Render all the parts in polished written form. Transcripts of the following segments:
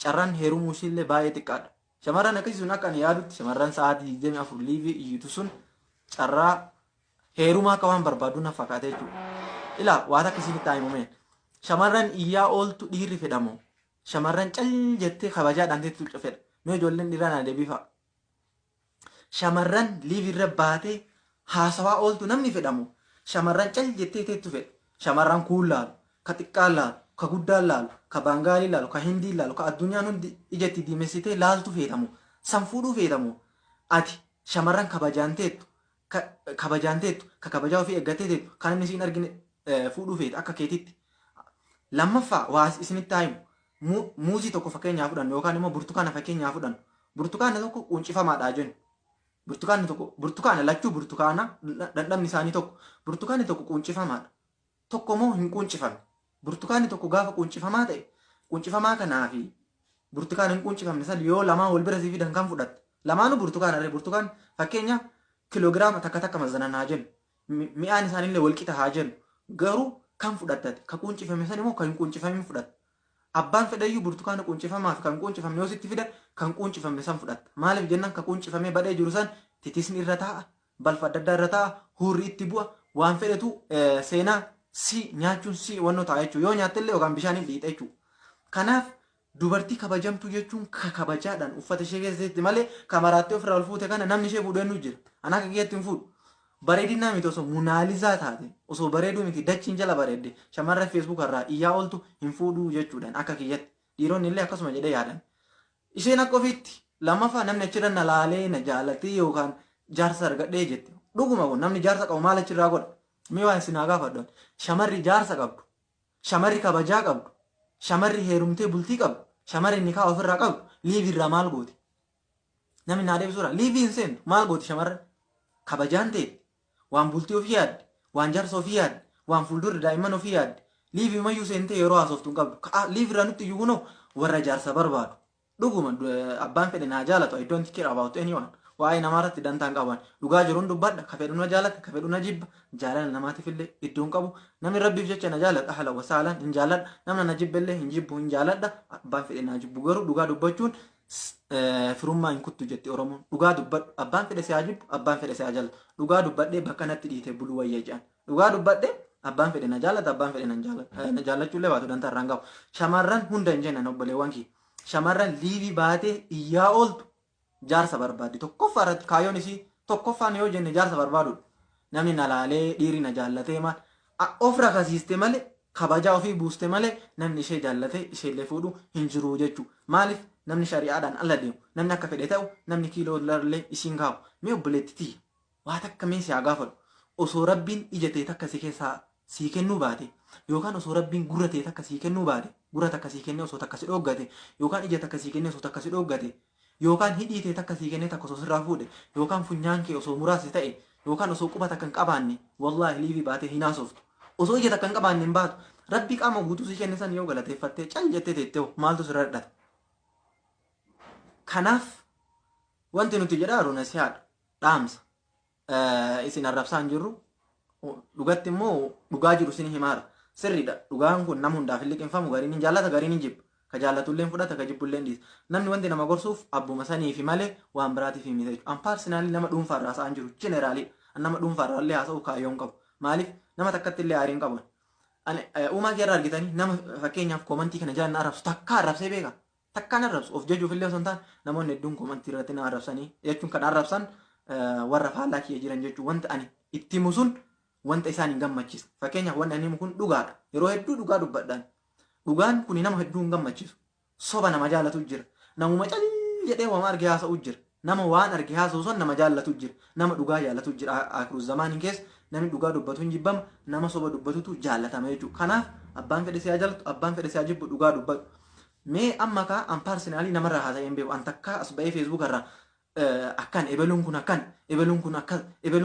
carraan heerumuu ishillee baay'ee xiqqaadha. Shamarran akkasii sun akka ani yaadutti shamarran sa'aatii 24 liivii iyyitu sun carraa heerumaa akka waan barbaadu na fakkaata jechuudha. Ilaa waan akkasitti taa'imumeen shamarran iyyaa ooltu dhiirri fedhamu shamarran cal jettee kabajaadhaan teettu fedha. Mee ijoolleen dhiiraa na deebifa. Shamarran liivirra baatee haasawaa ooltu namni fedhamu shamarran cal jettee teettu fedha. Shamarran kuun laalu, ka xiqqaan laalu, ka guddaan laalu, ka baangaalii laalu, ka hindii laalu, ka addunyaan hundi ijatti diimessitee laaltu feetamu. San fuudhuu feetamu. Ati shamarran kabajaan teettu, ka kabajaa ofii eeggatee teettu, kan inni siin argine fuudhuu feeta akka keetitti. Lammaffaa waa isinitti himu muuzii tokko fakkeenyaa fudhannu yookaan immoo burtukaana fakkeenyaa fudhannu. Burtukaana tokko quncifamaadha jennu. Burtukaana lachuu burtukaana dhandhamni isaanii tokko. Burtukaanni tokko quncifamaadha. Tokko moo hin quncifamne. Burtukaanni tokko gaafa quncifamaa ta'e quncifamaa kanaafi burtukaana hin quncifamne san yoo lamaan wal bira sii fidan kan fudhatte. Lamaanuu burtukaana burtukaan fakkeenya kiloogiraama takka mazanan haa jennu. Mi'aan isaaniillee wal qixa haa jennu. Garuu kan fudhattate ka quncifame san immoo kan hin quncifamne fudhatte. Abbaan fedhayyuu burtukaana quncifamaa fi kan quncifamne yoo sitti fidan kan quncifamne san fudhatta. Maaliif jennaan ka quncifamee badee jiru san titisni irra taa'a, balfa adda addaa irra taa'a, hurri itti bu'a, waan fedhatu seenaa si nyaachuun si wannoo ta'a jechuudha. Yoo nyaattellee yookaan bishaaniin dhiita jechuudha. Kanaaf dubartii kabajamtu jechuun ka kabajaadhaan uffata ishee keessatti malee kamaraattee ofirraa ol fuute kana namni ishee fuudhee nu jira. Anaa akka kiyyaatti hin fuudhu. Bareedinaa miti osoo munaalizaa taate osoo bareeduu miti dachiin jala bareedde shamarra feesbuuk irraa iyyaa ooltu hin fuudhuu jechuudhaan akka kiyyatti dhiironni illee akkasuma jedhee yaadan. Isheen akka ofiitti lammaffaa namni achirra na laalee na jaalatee yookaan jaarsa argadhee jette. Dhuguma kun namni jaarsa qabu maal achirraa godha? Mee waan isin haa gaafadhu. Shamarri jaarsa qabdu, shamarri kabajaa qabdu, shamarri heerumtee bultii qabdu, shamarri nikaa ofirraa qabdu liivirraa maal gooti? Namni naa deebisuudha. Liivii hin seentu maal gooti shamarran? Kabajaan ta'e waan bultii ofii yaadde, waan jaarsa ofii yaadde, waan fuuldurri daa'imman ofii yaadde. Liivii mayyuu seentee yeroo haasoftu hin qabdu. Liivirraa nutti iyyuu kunoo warra jaarsa barbaadu. Dhuguma abbaan fedhe naa jaalatu. I don't care about anyone. Waa'ee namaarratti dantaan qaban. Dhugaa jiruun dubbadha. Ka fedhu na jaalata, ka fedhu na jibba. Jaalala namaatiif illee iddoon qabu. Namni rabbiif jecha na jaaladha. Haala wasaalaan hin jaaladha. Namni na jibbe illee hin jibbu hin jaaladha. Abbaan fedhe naa jibbu garuu dhugaa dubbachuun firummaa hin kuttu jetti Oromoon. Dhugaa dubbadhu. Abbaan fedhe si haa jibbu, abbaan fedhe si haa jaalatu. Dhugaa dubbadhee bakka natti dhiite buluu wayya jedhan. Dhugaa dubbadhee abbaan fedhe na jaalata, abbaan fedhe na jaalachuullee baatu dantaa irraan qabu. Shamarran hunda hin jennan obboleewwan kee. Shamarran liivii baatee iyyaa ooltu jaarsa barbaaddi. Tokkoffaa irratti kaayyoon isii tokkoffaan yoo jenne jaarsa barbaadudha. Namni na laalee dhiirri na jaallatee maal ofirra kasiiste malee kabajaa ofii buuste malee namni ishee jaallatee isheellee fuudhu hin jiru jechuudha. Maaliif namni shari'aadhaan ala deemu namni akka fedhe ta'u namni kiiloo illee isiin kaa'u. Mee obboleetti tiyya waa takka mee si haa gaafadhu. Osoo rabbiin ija ta'e takka si keessaa sii kennuu baate yookaan osoo rabbiin gurra ta'e takka sii kennuu baate gurra takka sii kennee osoo takka si dhoggate yookaan ija takka sii kennee osoo takka si dhoggate yookaan hidhii ta'e takka sii kennee takka osoo sirraa fuudhe yookaan funyaan kee osoo muraasi ta'e yookaan osoo quba takka hin qabaanne wallaahi liivii baatee hin haasoftu. Osoo ija takka hin qabaanne hin baatu rabbi qaama guutuu sii kenne san yoo galateeffattee cal jettee teettee maaltu sirra dhadhata. Kanaaf wanti nuti jedhaa jiru nasihaadha. Dhaamsa. Isin arrabsaan jirru dhugatti immoo dhugaa jiru isin himaara. Sirriidha. Dhugaan kun nama hundaaf illee qinfamu gariin hin jaallata gariin hin jibba. Ka jaallatullee fudhata ka jibbullee dhiisa. Namni wanti nama gorsuuf abbuma sanii fi malee waan biraatiif hin miti. An paarsinaalii nama dhuunfaarraa haasa'an jiru jeneraalidha. Nama dhuunfaarraa illee haasa'uu kaayyoon qabu. Maaliif nama takkatti illee aariin qaban. Uumaa kee irraa argitanii nama fakkeenyaaf koomantii kana jaallan arrabsu takka arrabsee beeka. Takkaan arrabsu of jajuuf illee osoo hin taane namoonni hedduun koomantii irratti na arrabsanii jechuun kan arrabsan warra faallaa kiyya jiran jechuun wanta ani itti himu sun wanta isaan hin gammachiisu. Fakkeenyaaf wanti ani himu kun dhugaadha. Yeroo hedduu dhugaa dubbadhaan. Dhugaan kun nama hedduu hin gammachiisu. Soba nama jaallatu jira. Namuma cal jedhee waan arge haasa'u jira. Nama waan arge haasa'u sun nama jaallatu jira. Nama dhugaa jaallatu jira. Akiru zamaaniin keessa namni dhugaa dubbatu hin jibbama. Nama soba dubbatutu jaallatama jechuudha. Kanaaf abbaan fedhe siyaa jaallatu abbaan fedhe siyaa jibbu dhugaa dubbatu. Mee amma kaa an paarsinaalii namarraa haasa'een beeku. An takka as ba'ee feesbuuk irraa akkan ebeluun kun akkan ebeluun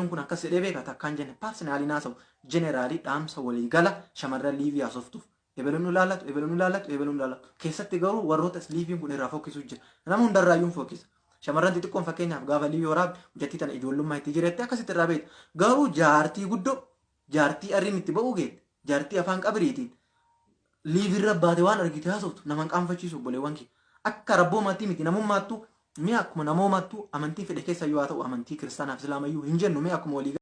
kun akkas jedhee beeka takkaan jenne paarsinaalii haasa'u jeneraalii dhaamsa walii gala shamarran liivii haasoftuuf. Ebeluun nu laallatu, ebeluun nu laallatu, ebeluun nu laallatu. Keessatti garuu warroota liiviin kun irraa fokkisu jira. Nama hundarraayyuu fokkisa. Shamarran xixiqqoon fakkeenyaaf gaafa liivii waraabde hojjettii tana ijoollummaa itti jiretti akkasitti irraa beekta. Garuu jaartii guddoo jaartii arriin itti ba'uu geette jaartii afaan qabriitiin liivirra baate waan argite haasoftu nama qaanfachiisu obboleewwan kee. akka rabboomaatti miti namummaattu mee akkuma namoomaattu amantii fedhe keessa yoo haa ta'u amantii kiristaanaaf islaamayyuu hin jennu mee akkuma walii